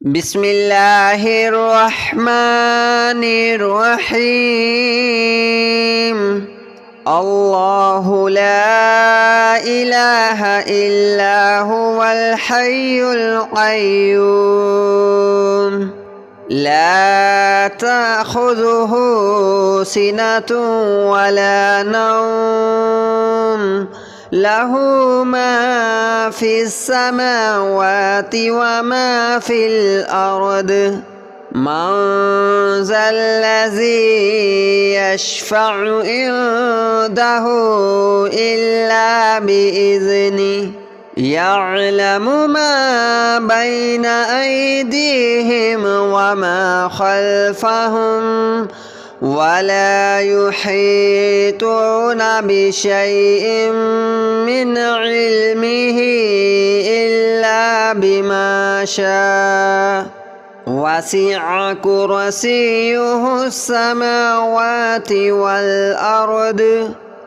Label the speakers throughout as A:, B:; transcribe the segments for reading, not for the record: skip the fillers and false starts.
A: بسم الله الرحمن الرحيم. الله لا إله إلا هو الحي القيوم لا تأخذه سنة ولا نوم له ما في السماوات وما في الأرض من ذا الذي يشفع عنده إلا بإذنه يعلم ما بين أيديهم وما خلفهم ولا يحيطون بشيء من علمه إلا بما شاء وسع كرسيه السماوات والأرض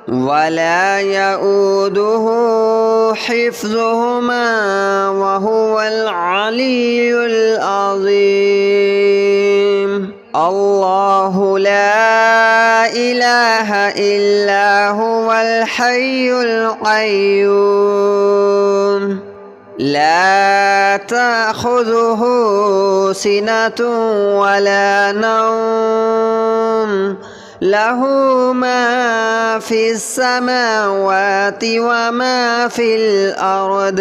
A: ولا يؤوده حفظهما وهو العلي العظيم. الله لا إله إلا هو الحي القيوم لا تأخذه سنة ولا نوم له ما في السماوات وما في الأرض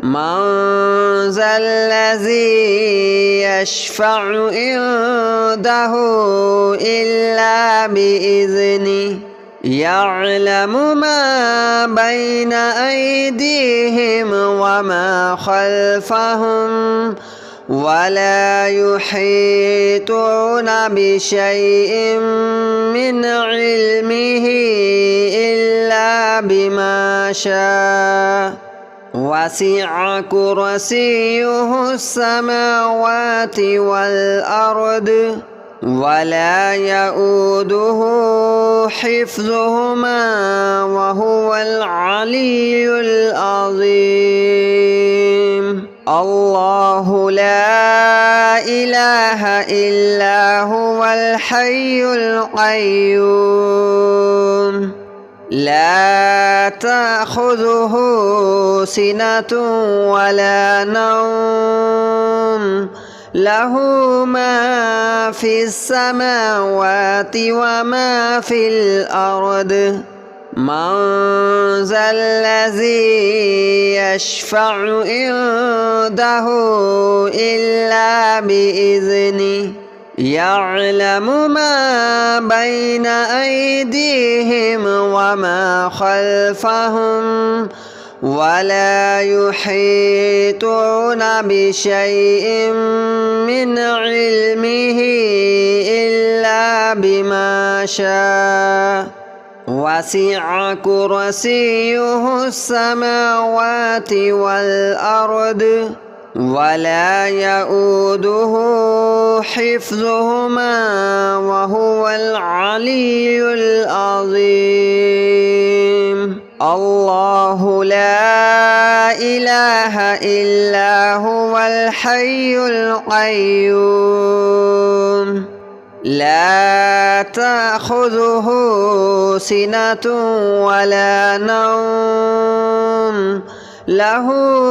A: من ذا الذي يشفع عنده إلا بإذنه يعلم ما بين أيديهم وما خلفهم ولا يحيطون بشيء من علمه إلا بما شاء وسع كرسيه السماوات والأرض ولا يؤوده حفظهما وهو العلي العظيم. الله لا إله إلا هو الحي القيوم لا تأخذه سنة ولا نوم له ما في السماوات وما في الأرض من ذا الذي يشفع عنده إلا بإذنه يعلم ما بين أيديهم وما خلفهم ولا يحيطون بشيء من علمه إلا بما شاء وسع كرسيه السماوات والأرض ولا يؤوده حفظهما وهو العلي العظيم. الله لا إله إلا هو الحي القيوم لا تأخذه سنة ولا نوم له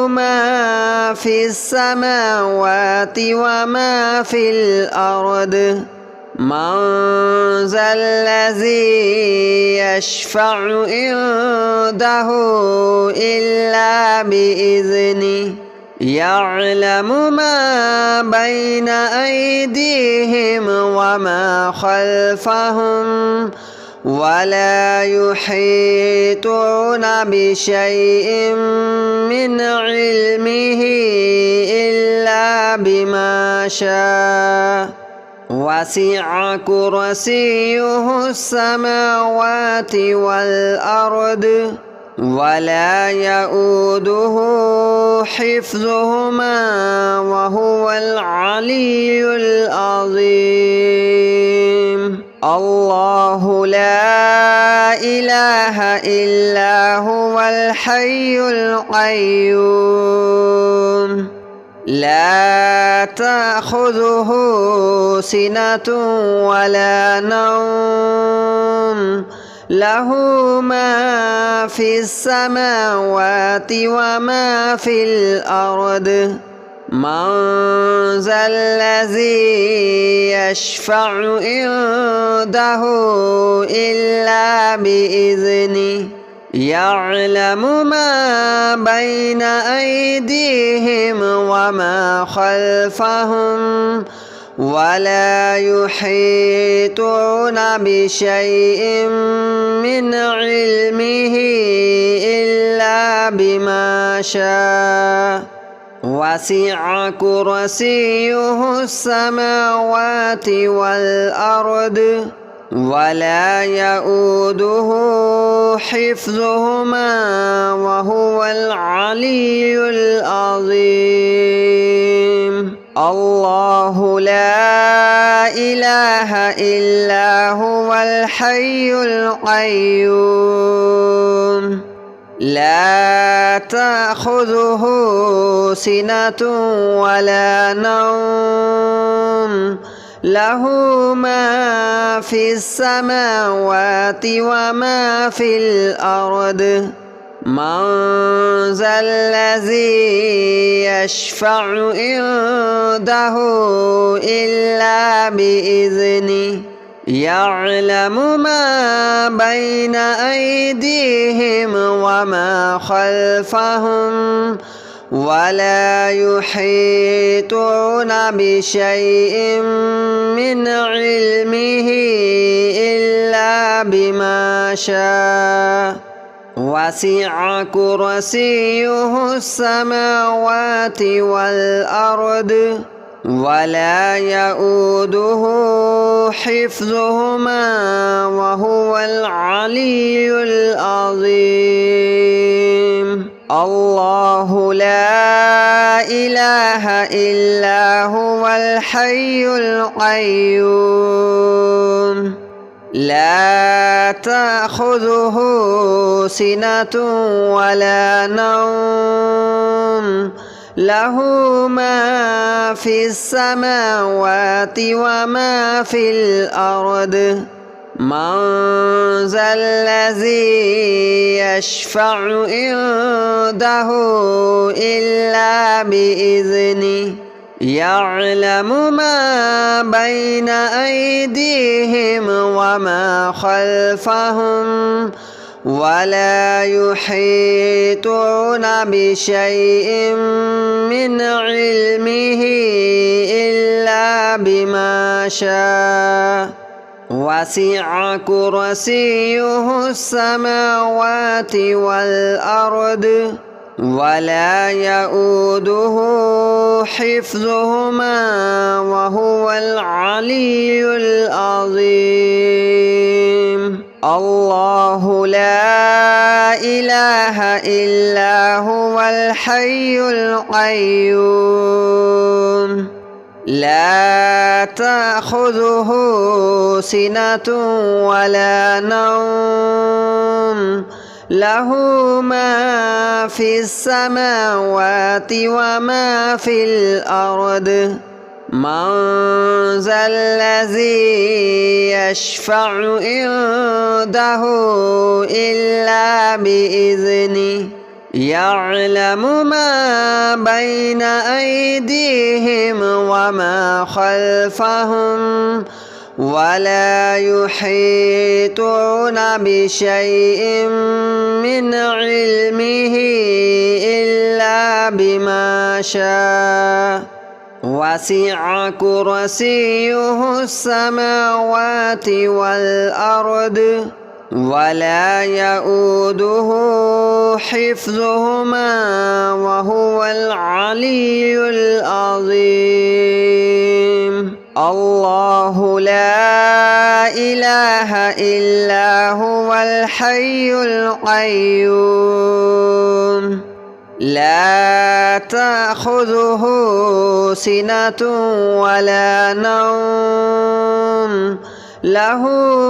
A: ما في السماوات وما في الأرض من ذا الذي يشفع عنده إلا بإذنه يعلم ما بين أيديهم وما خلفهم ولا يحيطون بشيء من علمه إلا بما شاء وسع كرسيه السماوات والأرض ولا يؤوده حفظهما وهو العلي العظيم. الله لا إله إلا هو الحي القيوم لا تأخذه سنة ولا نوم له ما في السماوات وما في الأرض من ذا الذي يشفع عنده إلا بإذنه يعلم ما بين أيديهم وما خلفهم ولا يحيطون بشيء من علمه إلا بما شاء وسع كرسيه السماوات والأرض ولا يؤوده حفظهما وهو العلي العظيم الله لا إله إلا هو الحي القيوم لا تأخذه سنة ولا نوم له ما في السماوات وما في الأرض من ذا الذي يشفع عنده إلا بإذنه يعلم ما بين أيديهم وما خلفهم ولا يحيطون بشيء من علمه إلا بما شاء وسع كرسيه السماوات والأرض ولا يؤوده حفظهما وهو العلي العظيم الله لا إله إلا هو الحي القيوم لا تأخذه سنة ولا نوم له ما في السماوات وما في الأرض من ذا الذي يشفع عنده إلا بإذنه يعلم ما بين أيديهم وما خلفهم ولا يحيطون بشيء من علمه إلا بما شاء وسع كرسيه السماوات والأرض ولا يؤوده حفظهما وهو العلي العظيم الله لا إله إلا هو الحي القيوم لا تأخذه سنة ولا نوم له ما في السماوات وما في الأرض من ذا الذي يشفع عنده إلا بإذنه يعلم ما بين أيديهم وما خلفهم ولا يحيطون بشيء من علمه إلا بما شاء وسع كرسيه السماوات والأرض ولا يؤوده حفظهما وهو العلي العظيم الله لا إله إلا هو الحي القيوم لا تأخذه سنة ولا نوم له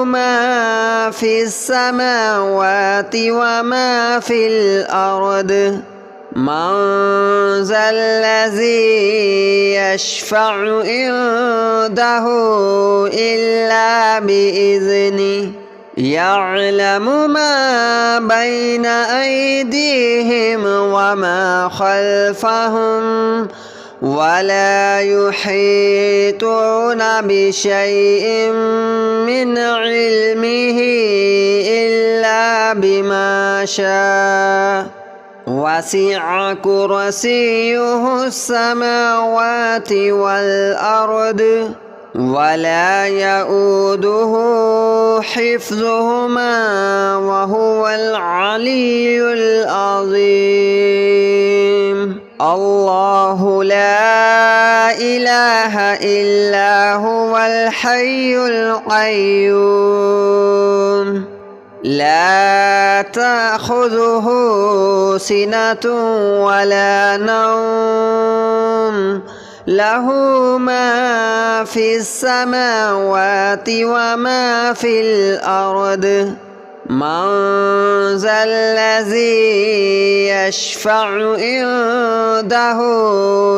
A: ما في السماوات وما في الأرض من ذا الذي يشفع عنده إلا بإذنه يعلم ما بين أيديهم وما خلفهم ولا يحيطون بشيء من علمه إلا بما شاء وسع كرسيه السماوات والأرض ولا يؤوده حفظهما وهو العلي العظيم الله لا إله إلا هو الحي القيوم لا تأخذه سنة ولا نوم له ما في السماوات وما في الأرض من ذا الذي يشفع عنده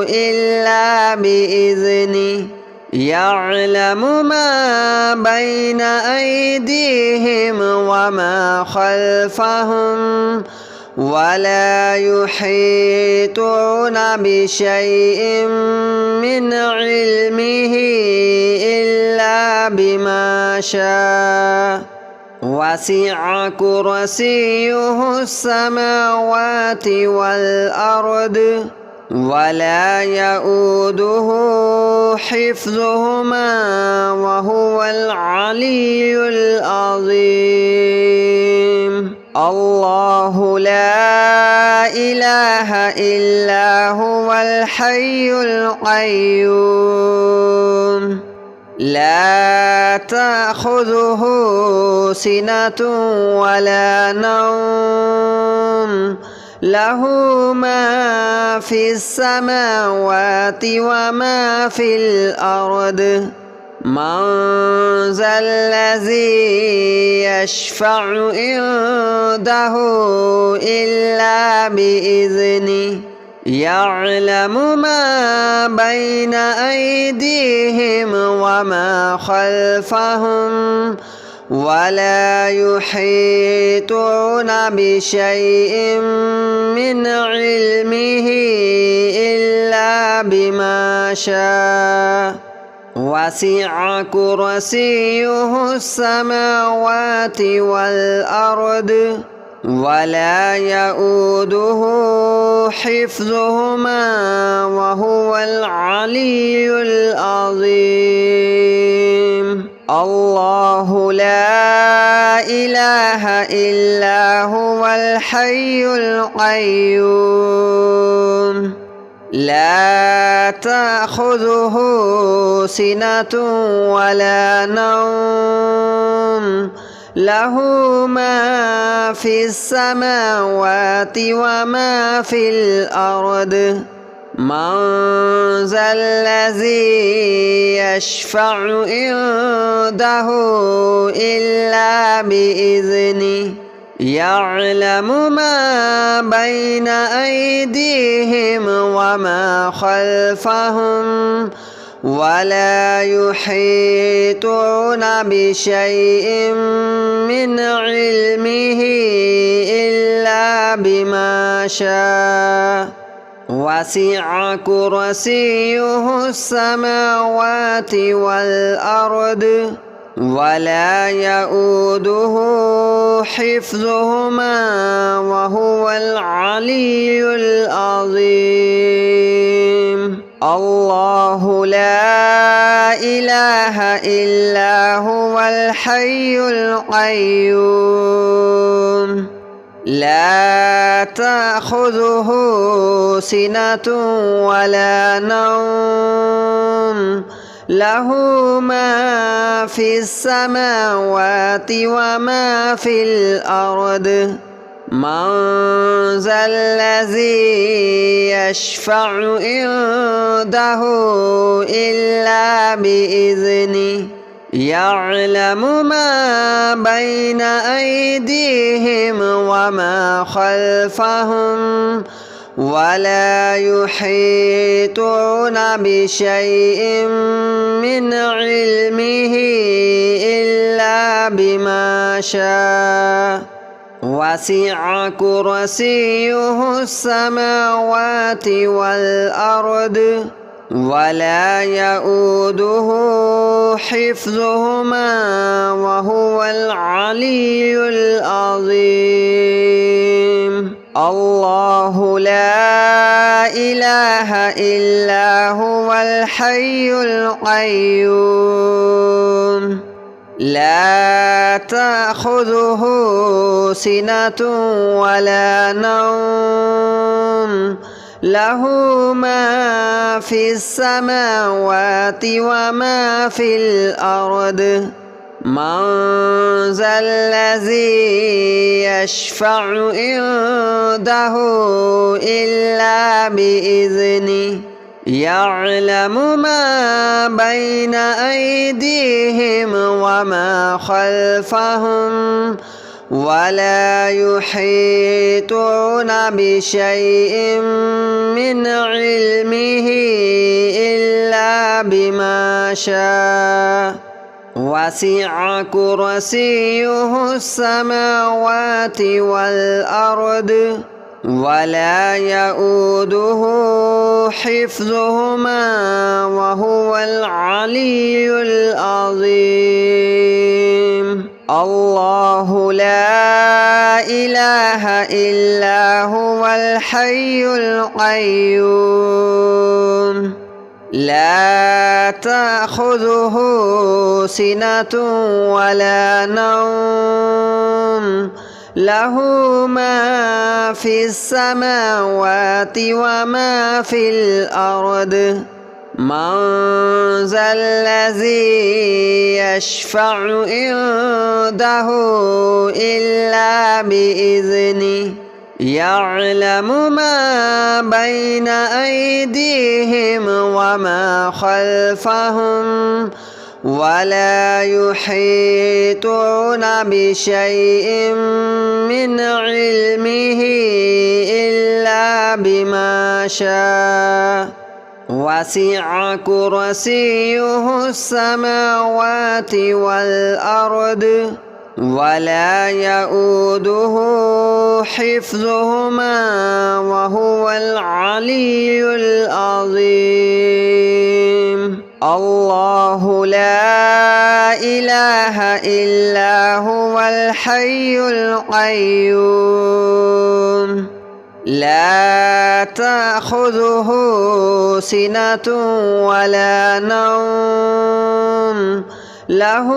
A: إلا بإذنه يعلم ما بين أيديهم وما خلفهم ولا يحيطون بشيء من علمه إلا بما شاء وسع كرسيه السماوات والأرض ولا يؤوده حفظهما وهو العلي العظيم الله لا إله إلا هو الحي القيوم لا تأخذه سنة ولا نوم له ما في السماوات وما في الأرض من ذا الذي يشفع عنده إلا بإذنه يعلم ما بين أيديهم وما خلفهم ولا يحيطون بشيء من علمه إلا بما شاء وسع كرسيه السماوات والأرض ولا يؤوده حفظهما وهو العلي العظيم الله لا إله إلا هو الحي القيوم لا تأخذه سنة ولا نوم له ما في السماوات وما في الأرض من ذا الذي يشفع عنده إلا بإذنه يعلم ما بين أيديهم وما خلفهم ولا يحيطون بشيء من علمه إلا بما شاء وسع كرسيه السماوات والأرض ولا يؤوده حفظهما وهو العلي العظيم الله لا إله إلا هو الحي القيوم لا تأخذه سنة ولا نوم له ما في السماوات وما في الأرض من ذا الذي يشفع عنده إلا بإذنه يعلم ما بين أيديهم وما خلفهم ولا يحيطون بشيء من علمه إلا بما شاء وسع كرسيه السماوات والأرض ولا يؤوده حفظهما وهو العلي العظيم الله لا إله إلا هو الحي القيوم لا تأخذه سنة ولا نوم له ما في السماوات وما في الأرض من ذا الذي يشفع عنده إلا بإذنه يعلم ما بين أيديهم وما خلفهم ولا يحيطون بشيء من علمه إلا بما شاء وسع كرسيه السماوات والأرض ولا يؤوده حفظهما وهو العلي العظيم الله لا إله إلا هو الحي القيوم لا تأخذه سنة ولا نوم له ما في السماوات وما في الأرض من ذا الذي يشفع عنده إلا بإذنه يعلم ما بين أيديهم وما خلفهم ولا يحيطون بشيء من علمه إلا بما شاء وسع كرسيه السماوات والأرض ولا يؤوده حفظهما وهو العلي العظيم الله لا إله إلا هو الحي القيوم لا تأخذه سنة ولا نوم له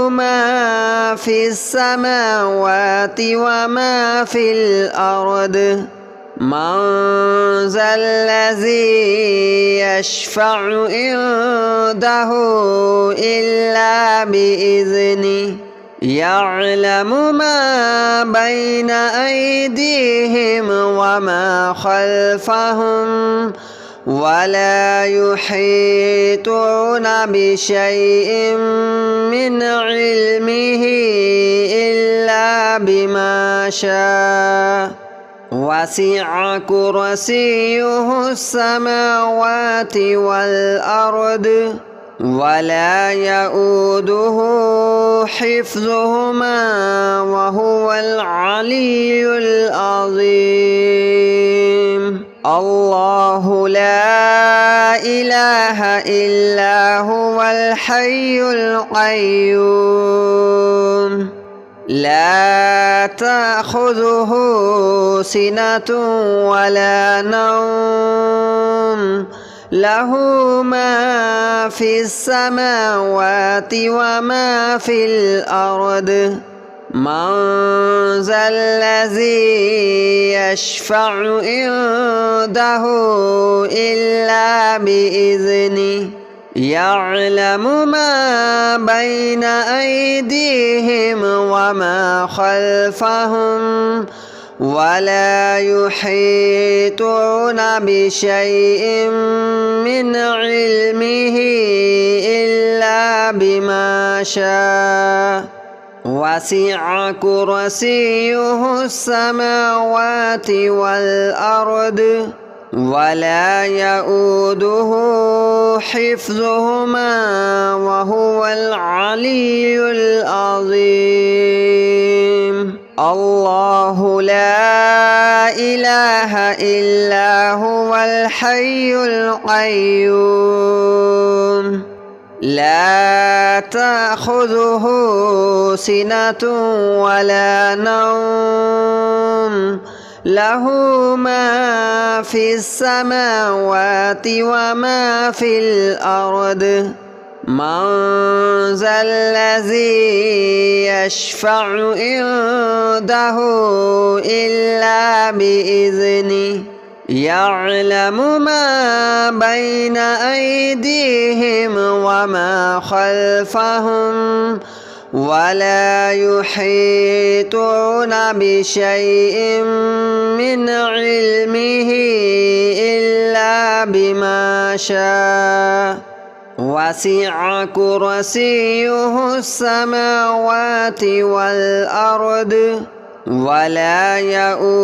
A: ما في السماوات وما في الأرض من ذا الذي يشفع عنده إلا بإذنه يعلم ما بين أيديهم وما خلفهم ولا يحيطون بشيء من علمه إلا بما شاء وسع كرسيه السماوات والأرض ولا يؤوده حفظهما وهو العلي العظيم الله لا إله إلا هو الحي القيوم لا تأخذه سنة ولا نوم له ما في السماوات وما في الأرض من ذا الذي يشفع عنده إلا بإذنه يعلم ما بين أيديهم وما خلفهم ولا يحيطون بشيء من علمه إلا بما شاء وسع كرسيه السماوات والأرض ولا يؤوده حفظهما وهو العلي العظيم الله لا إله إلا هو الحي القيوم لا تأخذه سنة ولا نوم له ما في السماوات وما في الأرض من ذا الذي يشفع عنده إلا بإذنه يعلم ما بين أيديهم وما خلفهم ولا يحيطون بشيء من علمه إلا بما شاء وسع كرسيه السماوات والأرض ولا يؤوده